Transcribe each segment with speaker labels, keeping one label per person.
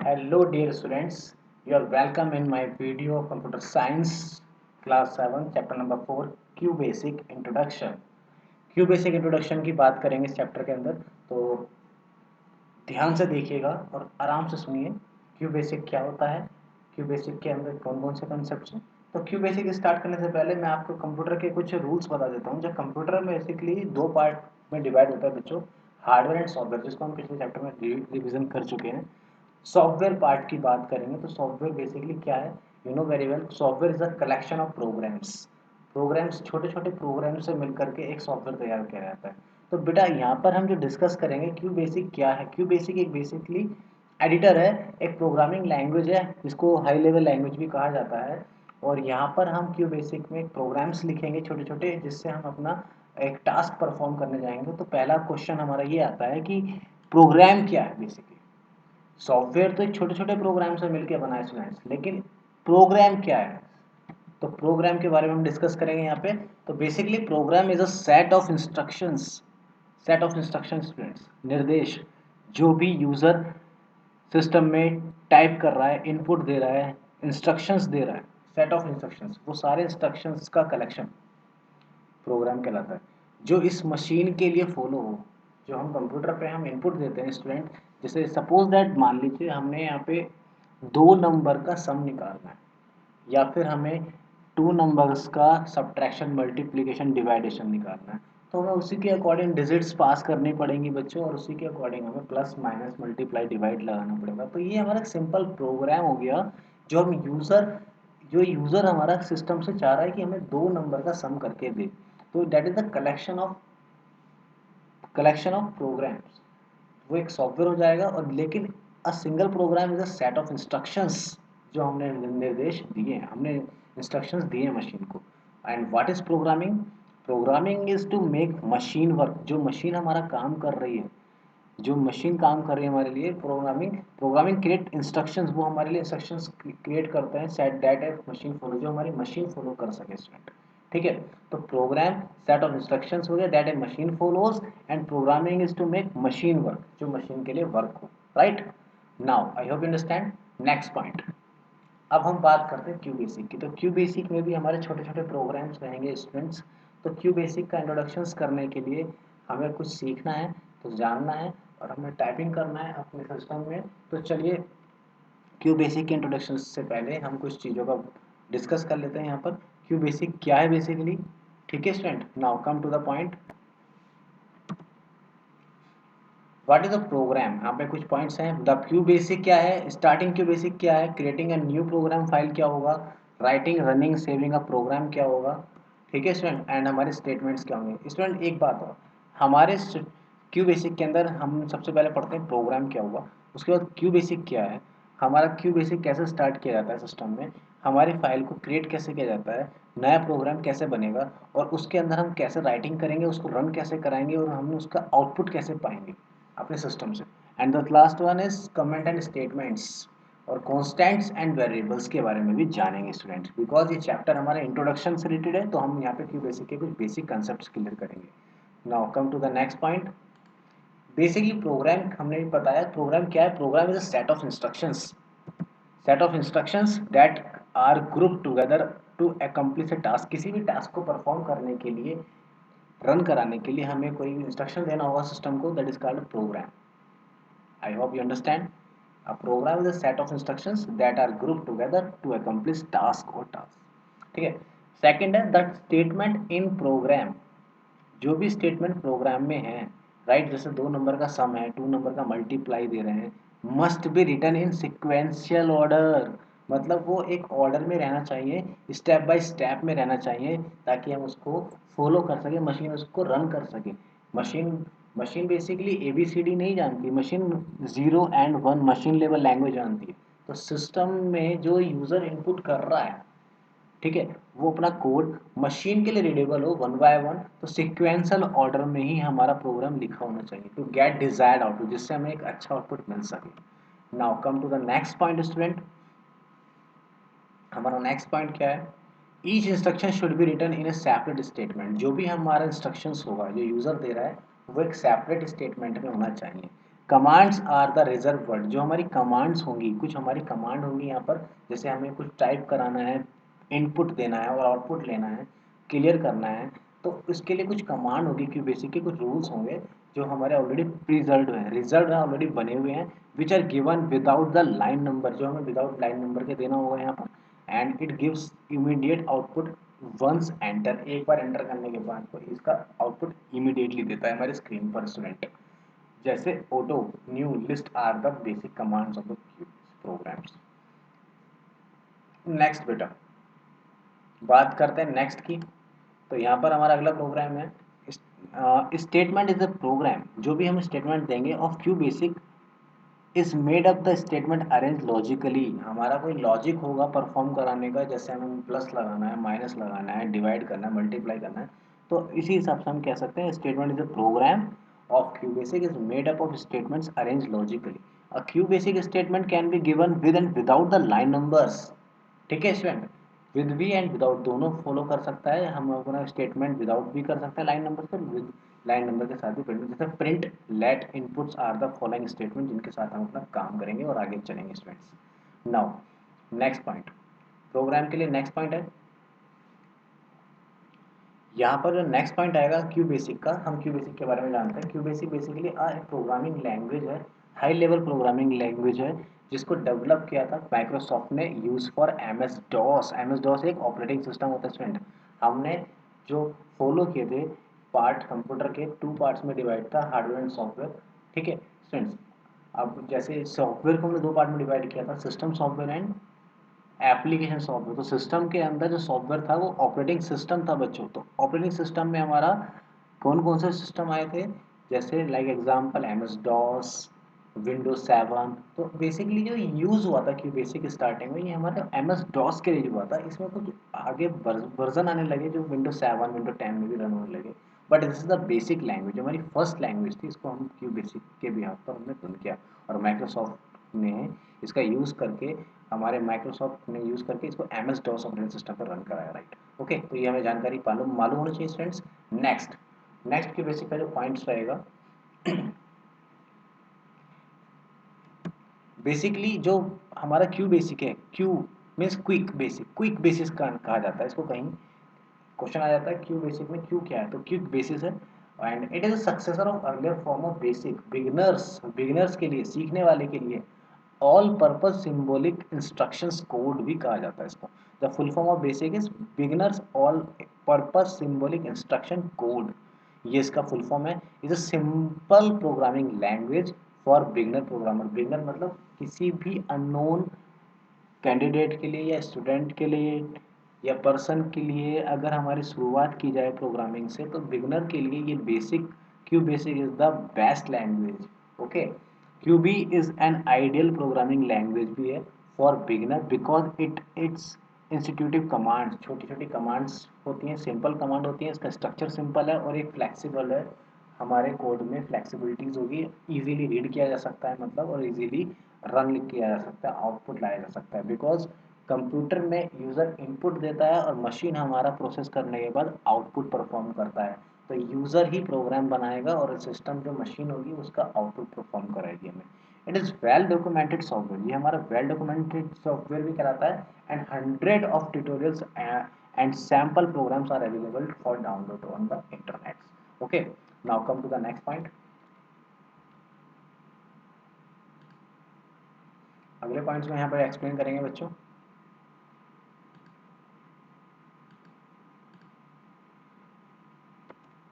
Speaker 1: Hello dear students, you are welcome in my video of computer science class 7 chapter number 4 Q basic introduction। Q basic introduction की बात करेंगे इस chapter के अंदर, तो ध्यान से देखिएगा और आराम से सुनिए। क्यू बेसिक क्या होता है, क्यू बेसिक के अंदर कौन कौन से कॉन्सेप्ट्स हैं। तो क्यू बेसिक स्टार्ट करने से पहले मैं आपको कंप्यूटर के कुछ रूल्स बता देता हूँ। जब कंप्यूटर बेसिकली दो पार्ट में डिवाइड होता है बच्चों, हार्डवेयर एंड सॉफ्टवेयर, जिसको हम पिछले चैप्टर में रिविजन कर चुके हैं। सॉफ्टवेयर पार्ट की बात करेंगे तो सॉफ्टवेयर बेसिकली क्या है, you know very well. Software is a collection of programs छोटे छोटे प्रोग्राम से मिलकर के एक सॉफ्टवेयर तैयार किया जाता है। तो बेटा यहाँ पर हम जो डिस्कस करेंगे क्यू बेसिक क्या है। क्यू बेसिक एक बेसिकली एडिटर है, एक प्रोग्रामिंग लैंग्वेज है जिसको हाई लेवल लैंग्वेज भी कहा जाता है। और यहाँ पर हम क्यू बेसिक में प्रोग्राम्स लिखेंगे छोटे छोटे, जिससे हम अपना एक टास्क परफॉर्म करने जाएंगे। तो पहला क्वेश्चन हमारा ये आता है कि प्रोग्राम क्या है। बेसिकली सॉफ्टवेयर तो एक छोटे छोटे प्रोग्राम से मिलकर बना है स्टूडेंट्स, लेकिन प्रोग्राम क्या है। तो प्रोग्राम के बारे में हम डिस्कस करेंगे यहाँ पे। तो basically program is a set of instructions students, निर्देश जो भी यूजर सिस्टम में टाइप कर रहा है, इनपुट दे रहा है, इंस्ट्रक्शंस दे रहा है। सेट ऑफ इंस्ट्रक्शंस, वो सारे इंस्ट्रक्शंस का कलेक्शन प्रोग्राम कहलाता है, जो इस मशीन के लिए फॉलो हो। जो हम कंप्यूटर पे हम इनपुट देते हैं स्टूडेंट, जैसे सपोज दैट मान लीजिए हमने यहाँ पे दो नंबर का सम निकालना है, या फिर हमें टू नंबर्स का सब्ट्रैक्शन मल्टीप्लिकेशन डिवाइडेशन निकालना है। तो हमें उसी के अकॉर्डिंग डिजिट्स पास करनी पड़ेंगी बच्चों, और उसी के अकॉर्डिंग हमें प्लस माइनस मल्टीप्लाई डिवाइड लगाना पड़ेगा। तो ये हमारा सिंपल प्रोग्राम हो गया, जो यूज़र हमारा सिस्टम से चाह रहा है कि हमें दो नंबर का सम करके दे। तो that is the collection of programs. वो एक सॉफ्टवेयर हो जाएगा। और लेकिन a single program is a set of instructions, जो हमने निर्देश दिए हैं, हमने इंस्ट्रक्शंस दिए हैं मशीन को। And what is programming? Programming is to make machine work. जो मशीन हमारा काम कर रही है, जो मशीन काम कर रही है हमारे लिए, प्रोग्रामिंग क्रिएट इंस्ट्रक्शंस, वो हमारे लिए इंस्ट्रक्शंस क्रिएट करते हैं set that at machine follow, जो हमारी मशीन फॉलो कर सके स्टूडेंट। ठीक है। तो प्रोग्राम सेट ऑफ इंस्ट्रक्शंस हो गया that a machine follows, and programming is to make machine work, जो मशीन के लिए वर्क हो। Right. Now I hope you understand. Next point, अब हम बात करते हैं क्यू बेसिक की। तो क्यू बेसिक में भी हमारे छोटे छोटे प्रोग्राम्स रहेंगे स्टूडेंट्स। तो क्यू बेसिक का इंट्रोडक्शंस करने के लिए हमें कुछ सीखना है, तो जानना है, और हमें टाइपिंग करना है अपने सिस्टम में। तो चलिए, क्यू बेसिक के इंट्रोडक्शन से पहले हम कुछ चीज़ों का डिस्कस कर लेते हैं यहाँ पर। क्यू बेसिक क्या है बेसिकली। ठीक है student, now come to the point. What is a program, यहाँ पे कुछ पॉइंट्स हैं। द क्यू बेसिक क्या है, स्टार्टिंग क्यू बेसिक क्या है, creating a new program file क्या होगा, राइटिंग रनिंग सेविंग अ प्रोग्राम क्या होगा। ठीक है स्टूडेंट, एंड हमारे स्टेटमेंट्स क्या होंगे। स्टूडेंट एक बात हो, हमारे क्यू बेसिक के अंदर हम सबसे पहले पढ़ते हैं प्रोग्राम क्या हुआ, उसके बाद क्यू बेसिक क्या है, हमारा क्यू बेसिक कैसे स्टार्ट किया जाता है सिस्टम में, हमारी फाइल को क्रिएट कैसे किया जाता है, नया प्रोग्राम कैसे बनेगा, और उसके अंदर हम कैसे राइटिंग करेंगे, उसको रन कैसे कराएंगे, और हम उसका आउटपुट कैसे पाएंगे अपने सिस्टम से। And the last one is comment and statements, और कॉन्स्टेंट्स एंड वेरिएबल्स के बारे में भी जानेंगे स्टूडेंट्स, बिकॉज ये चैप्टर हमारा इंट्रोडक्शन से रिलेटेड है। तो हम यहाँ पे क्यू बेसिक के कुछ बेसिक कंसेप्ट क्लियर करेंगे। Now come to the next point. Basically program हमने भी बताया, प्रोग्राम क्या है। Program is a set of instructions that are group together to accomplish a task. किसी भी टास्क को परफॉर्म करने के लिए, रन कराने के लिए हमें कोई इंस्ट्रक्शन देना होगा सिस्टम को, that is called programme. I hope you understand. A program is a set of instructions that are grouped together to accomplish task or task. ठीक है। सेकेंड है दैट स्टेटमेंट इन प्रोग्राम, जो भी statement programme में है, right, जैसे दो number का सम है, टू नंबर का मल्टीप्लाई दे रहे हैं, must be written in sequential order. मतलब वो एक ऑर्डर में रहना चाहिए, स्टेप बाय स्टेप में रहना चाहिए, ताकि हम उसको फॉलो कर सके, मशीन उसको रन कर सके। मशीन मशीन बेसिकली ABCD नहीं जानती, machine 0 and 1 machine level language जानती है। तो सिस्टम में जो यूज़र इनपुट कर रहा है, ठीक है, वो अपना कोड मशीन के लिए रीडेबल हो वन बाय वन। तो सिक्वेंशियल ऑर्डर में ही हमारा प्रोग्राम लिखा होना चाहिए टू गेट डिजायर्ड आउटपुट, जिससे हमें एक अच्छा आउटपुट मिल सके। Now come to the next point student. हमारा नेक्स्ट पॉइंट क्या है, each instruction should be written in a separate statement. जो भी हमारा इंस्ट्रक्शंस होगा, जो यूजर दे रहा है, वो एक सेपरेट स्टेटमेंट में होना चाहिए। Commands are the reserve word, जो हमारी कमांड्स होंगी, कुछ हमारी कमांड होंगी यहाँ पर, जैसे हमें कुछ टाइप कराना है, इनपुट देना है और आउटपुट लेना है, क्लियर करना है, तो इसके लिए कुछ कमांड होगी, क्यों बेसिक के कुछ रूल्स होंगे जो हमारे ऑलरेडी प्रिजर्व्ड हैं, रिजर्व है, ऑलरेडी बने हुए हैं, which are given without the line number, जो हमें विदाउट लाइन नंबर के देना होगा यहाँ पर, and it gives immediate output once enter, एक बार एंटर करने के बाद तो इसका आउटपुट इमीडिएटली देता है हमारे स्क्रीन पर स्टूडेंट। जैसे auto, new, list are the basic commands of the programs. Next बेटा बात करते हैं नेक्स्ट की। तो यहाँ पर हमारा अगला प्रोग्राम है स्टेटमेंट इज अ प्रोग्राम, जो भी हम स्टेटमेंट देंगे of Q basic is made up the statement arrange logically, हमारा कोई लॉजिक होगा परफॉर्म कराने का, जैसे हमें प्लस लगाना है, माइनस लगाना है, डिवाइड करना है, मल्टीप्लाई करना है, तो इसी हिसाब से हम कह सकते हैं statement is a program of Q basic is made up of statements arrange logically. A Q basic statement can be given with and without the line numbers. ठीक है स्टूडेंट, विद भी एंड विदाउट दोनों follow कर सकता है, हम अपना statement without भी कर सकते हैं लाइन नंबर से, विद लाइन नंबर के साथ भी प्रिंट, जैसे print let inputs are the following statement, जिनके साथ हम अपना काम करेंगे और आगे चलेंगे students. Now next point, program के लिए नेक्स्ट पॉइंट है यहाँ पर, जो नेक्स्ट पॉइंट आएगा क्यू बेसिक का, हम क्यू बेसिक के बारे में जानते हैं। क्यू बेसिक बेसिकली एक प्रोग्रामिंग लैंग्वेज है, हाई लेवल प्रोग्रामिंग लैंग्वेज है, जिसको डेवलप किया था माइक्रोसॉफ्ट ने use for M S DOS. M S DOS एक ऑपरेटिंग सिस्टम होता है स्टूडेंट, हमने जो फॉलो किए थे पार्ट, कंप्यूटर के टू पार्ट्स में डिवाइड था, हार्डवेयर एंड सॉफ्टवेयर। ठीक है स्टूडेंट्स, अब जैसे सॉफ्टवेयर को हमने दो पार्ट में डिवाइड किया था, system software and application software. तो सिस्टम के अंदर जो सॉफ्टवेयर था वो ऑपरेटिंग सिस्टम था बच्चों। तो ऑपरेटिंग सिस्टम में हमारा कौन कौन से सिस्टम आए थे, जैसे like example M S DOS, Windows 7। तो बेसिकली जो यूज हुआ था कि बेसिक स्टार्टिंग में ये हमारा एम एस डॉस के लिए हुआ था, इसमें कुछ आगे वर्जन आने लगे जो विंडोज 7 विंडोज 10 में भी रन होने लगे, but this is the basic language, हमारी फर्स्ट लैंग्वेज थी, इसको हम क्यू बेसिक के बिहाफ पर हमने रन किया, और माइक्रोसॉफ्ट ने इसका यूज करके, हमारे माइक्रोसॉफ्ट ने यूज करके इसको M S DOS operating system पर रन कराया, राइट। ओके, तो ये हमें जानकारी मालूम मालूम होनी चाहिए students. Next next Q basic का जो पॉइंट्स रहेगा, बेसिकली जो हमारा क्यू बेसिक है, Q means quick basic, quick basis कहा जाता है इसको, कहीं क्वेश्चन आ जाता है क्यू बेसिक में क्यू क्या है, तो क्विक बेसिस है, and it is successor of earlier form of basic. Beginners, beginners के लिए, सीखने वाले के लिए all purpose symbolic instructions code भी कहा जाता है इसको। The full form of basic is beginners all purpose symbolic instruction code, ये इसका फुल फॉर्म है। Is a simple programming language for beginner programmer. Beginner मतलब किसी भी अननोन कैंडिडेट के लिए या स्टूडेंट के लिए या पर्सन के लिए, अगर हमारी शुरुआत की जाए प्रोग्रामिंग से, तो बिगनर के लिए ये basic, Q basic is the best language. Okay, QB is an ideal programming language भी है for beginner, because it's institutive commands, छोटी छोटी कमांड्स होती हैं, सिंपल कमांड होती हैं, इसका स्ट्रक्चर सिंपल है और एक फ्लेक्सिबल है, हमारे कोड में फ्लेक्सिबिलिटीज होगी, इजीली रीड किया जा सकता है मतलब, और इजीली रन किया जा सकता है, आउटपुट लाया जा सकता है, बिकॉज कंप्यूटर में यूज़र इनपुट देता है और मशीन हमारा प्रोसेस करने के बाद आउटपुट परफॉर्म करता है। तो यूज़र ही प्रोग्राम बनाएगा और सिस्टम जो मशीन होगी उसका आउटपुट परफॉर्म कराएगी हमें। It is well documented software, ये हमारा वेल डॉक्यूमेंटेड सॉफ्टवेयर भी कराता है, and hundred of tutorials and sample programs are available for download on the internet. Okay, now come to the next point. अगले points में यहाँ पर एक्सप्लेन करेंगे बच्चों।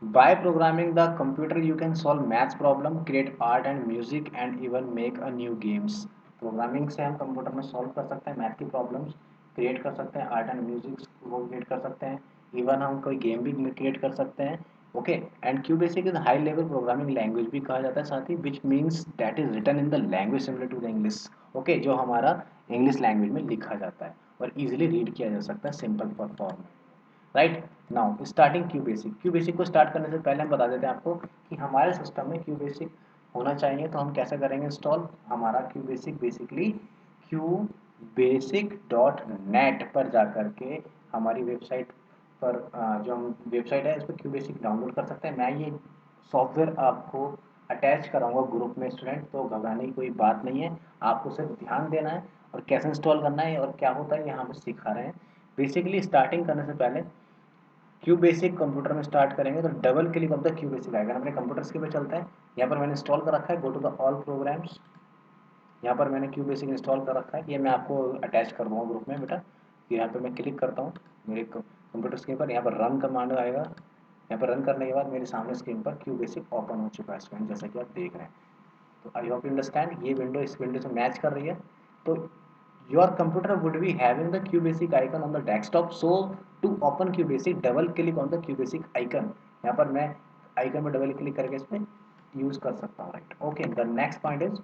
Speaker 1: By programming the computer, you can solve maths problem, create art and music, and even make a new games. Programming से हम computer में solve कर सकते हैं मैथ की प्रॉब्लम्स, क्रिएट कर सकते हैं आर्ट एंड म्यूजिक वो क्रिएट कर सकते हैं, इवन हम कोई गेम भी क्रिएट कर सकते हैं। Okay, and Q basic is high level programming language भी कहा जाता है साथ ही, which means that is written in the language similar to the English. Okay, जो हमारा इंग्लिश लैंग्वेज में लिखा जाता है और इजिली रीड किया जा सकता है सिंपल फॉर्म में, right. Now starting Q basic, Q basic को स्टार्ट करने से पहले हम बता देते हैं आपको कि हमारे सिस्टम में क्यू बेसिक होना चाहिए, तो हम कैसे करेंगे इंस्टॉल हमारा Q basic, basically Q basic dot net पर जा करके हमारी वेबसाइट पर जो हम वेबसाइट है इस पर क्यू बेसिक डाउनलोड कर सकते हैं। मैं ये सॉफ्टवेयर आपको अटैच कराऊंगा ग्रुप में स्टूडेंट, तो घबराने की कोई बात नहीं है। आपको सिर्फ ध्यान देना है और कैसे इंस्टॉल करना है और क्या होता है यहाँ पे सिखा रहे हैं। बेसिकली स्टार्टिंग करने से पहले क्यू बेसिक कंप्यूटर में स्टार्ट करेंगे तो double click of the Q basic आएगा। अपने कंप्यूटर स्क्रीन पे चलते हैं, यहाँ पर मैंने इंस्टॉल कर रखा है, go to the all programs. यहाँ पर मैंने क्यू बेसिक इंस्टॉल कर रखा है, ये मैं आपको अटैच कर दूँगा ग्रुप में बेटा। यहाँ पर मैं क्लिक करता हूँ मेरे कंप्यूटर स्क्रीन पर, यहाँ पर रन कमांड आएगा। यहाँ पर रन करने के बाद मेरे सामने स्क्रीन पर क्यू बेसिक ओपन हो चुका है स्टूडेंट, जैसा कि आप देख रहे हैं। तो आई होप यू अंडरस्टैंड, ये विंडो इस विंडो से मैच कर रही है। तो your computer would be having the QBasic icon on the desktop, so to open QBasic double click on the QBasic icon. यहाँ पर मैं आइकन में डबल क्लिक करके इसमें यूज कर सकता हूँ, right. Okay, the next point is,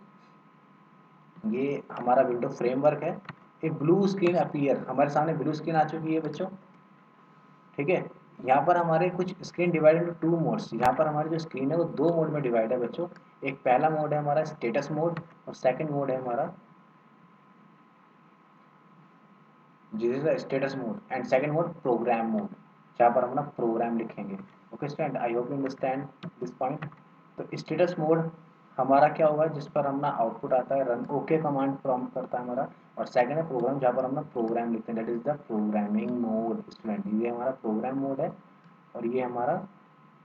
Speaker 1: ये हमारा विंडो फ्रेमवर्क है। एक ब्लू स्क्रीन अपीयर, हमारे सामने ब्लू स्क्रीन आ चुकी है बच्चों, ठीक है। यहाँ पर हमारे कुछ screen divide into two modes, यहाँ पर हमारी जो स्क्रीन है वो दो मोड में डिवाइड है बच्चों। एक पहला मोड है हमारा स्टेटस मोड और सेकंड मोड है हमारा जिस status mode, and second mode program mode, जहाँ पर हम अपना प्रोग्राम लिखेंगे। Okay student, I hope you understand this point. तो स्टेटस मोड हमारा क्या होगा, जिस पर हमारा आउटपुट आता है रन ओके कमांड प्रॉम्प्ट करता है हमारा, और सेकंड है प्रोग्राम, जहाँ पर हम प्रोग्राम लिखते हैं, that is the programming mode student. ये हमारा प्रोग्राम मोड है और ये हमारा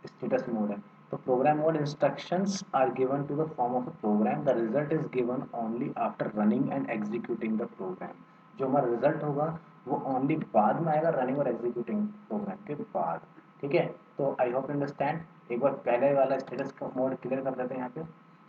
Speaker 1: स्टेटस मोड है। तो program mode instructions are given to the form of a program, the result is given only after running and executing the program. जो हमारा रिजल्ट होगा वो ओनली बाद में आएगा, रनिंग और एग्जीक्यूटिंग प्रोग्राम के बाद, ठीक है। तो आई होप अंडरस्टैंड। एक बार पहले वाला स्टेटस मोड क्लियर कर देते हैं। यहाँ पे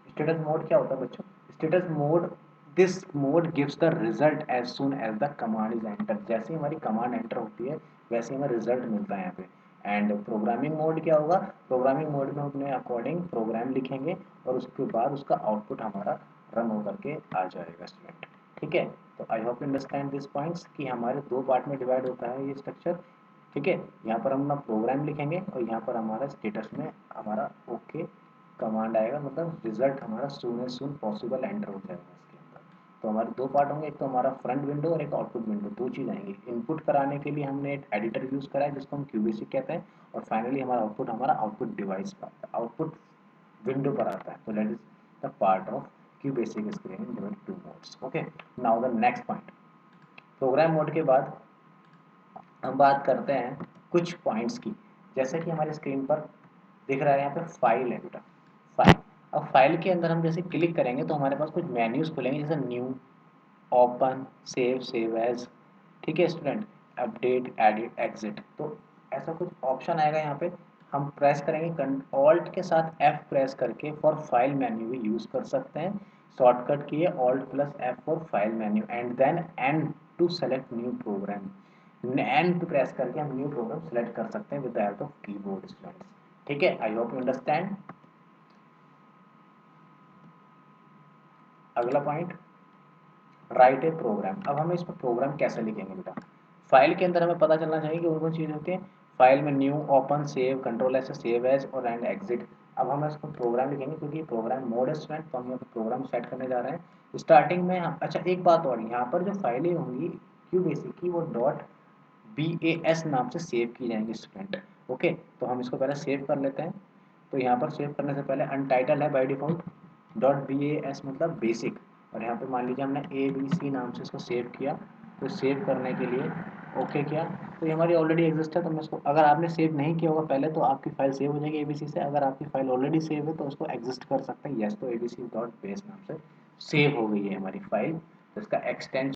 Speaker 1: स्टेटस मोड क्या होता है बच्चों, status mode, this mode gives the result as soon as the command is enter. जैसे हमारी कमांड एंटर होती है वैसे हमें रिजल्ट मिलता है यहाँ पे। एंड प्रोग्रामिंग मोड क्या होगा, प्रोग्रामिंग मोड में अपने अकॉर्डिंग प्रोग्राम लिखेंगे और उसके बाद उसका आउटपुट हमारा रन होकर के आ जाएगा स्टूडेंट, ठीक है। तो I hope you understand this points कि हमारे दो पार्ट में डिवाइड होता है ये स्ट्रक्चर, ठीक है। यहाँ पर हम अपना प्रोग्राम लिखेंगे और यहाँ पर हमारा स्टेटस में हमारा ओके कमांड आएगा, मतलब रिजल्ट हमारा soon as soon possible enter हो जाएगा इसके अंदर। तो हमारे दो पार्ट होंगे, एक तो हमारा फ्रंट विंडो और एक आउटपुट विंडो, दो चीज़ आएंगी। इनपुट कराने के लिए हमने एक एडिटर यूज़ करा है जिसको हम QBasic कहते हैं, और फाइनली हमारा आउटपुट डिवाइस पर, आउटपुट विंडो पर आता है। तो that is the part of QBasic screen divide two modes. Okay, now the next point, program mode के बाद हम बात करते हैं कुछ पॉइंट्स की। जैसे कि हमारी स्क्रीन पर दिख रहा है यहाँ पे फाइल है बेटा, फाइल। अब फाइल के अंदर हम जैसे क्लिक करेंगे तो हमारे पास कुछ मेन्यूज खुलेंगे, जैसे new, open, save, save as, ठीक है स्टूडेंट, अपडेट, एडिट, एग्जिट। तो ऐसा कुछ ऑप्शन आएगा यहाँ पे, हम प्रेस करेंगे, ऑल्ट के साथ F प्रेस करके फॉर फाइल मेन्यू भी यूज कर सकते हैं। शॉर्टकट की है alt plus F for file menu, and then N to select new program. N to press करके हम न्यू प्रोग्राम सेलेक्ट कर सकते हैं with the help of keyboard students, ठीक है। I hope you understand. अगला पॉइंट, राइट ए प्रोग्राम। अब हमें इसमें प्रोग्राम कैसे लिखेंगे बेटा, फाइल के अंदर हमें पता चलना चाहिए कि कौन चीज़ होती है। फाइल में new, open, save, control S, save as और एंड एग्जिट। अब हम इसको प्रोग्राम लिखेंगे क्योंकि प्रोग्राम मोड है स्टूडेंट, तो हम यहाँ पर प्रोग्राम सेट करने जा रहे हैं स्टार्टिंग में अच्छा एक बात और, यहाँ पर जो फाइलें होंगी QBasic की वो .bas नाम से सेव की जाएंगी स्टूडेंट। ओके, तो हम इसको पहले सेव कर लेते हैं। तो यहाँ पर सेव करने से पहले अनटाइटल है बाय डिफॉल्ट, .bas मतलब बेसिक, और यहाँ पे मान लीजिए हमने ABC नाम से इसको सेव किया। तो सेव करने के लिए ओके किया, तो ये हमारी ऑलरेडी एग्जिस्ट है। तो मैं इसको, अगर आपने सेव नहीं किया होगा पहले तो आपकी फाइल सेव हो जाएगी ABC से, अगर आपकी फाइल ऑलरेडी सेव है तो उसको एग्जिस्ट कर सकते हैं। यस, तो ABC.base नाम से सेव हो गई है हमारी फाइल, तो इसका एक्सटेंशन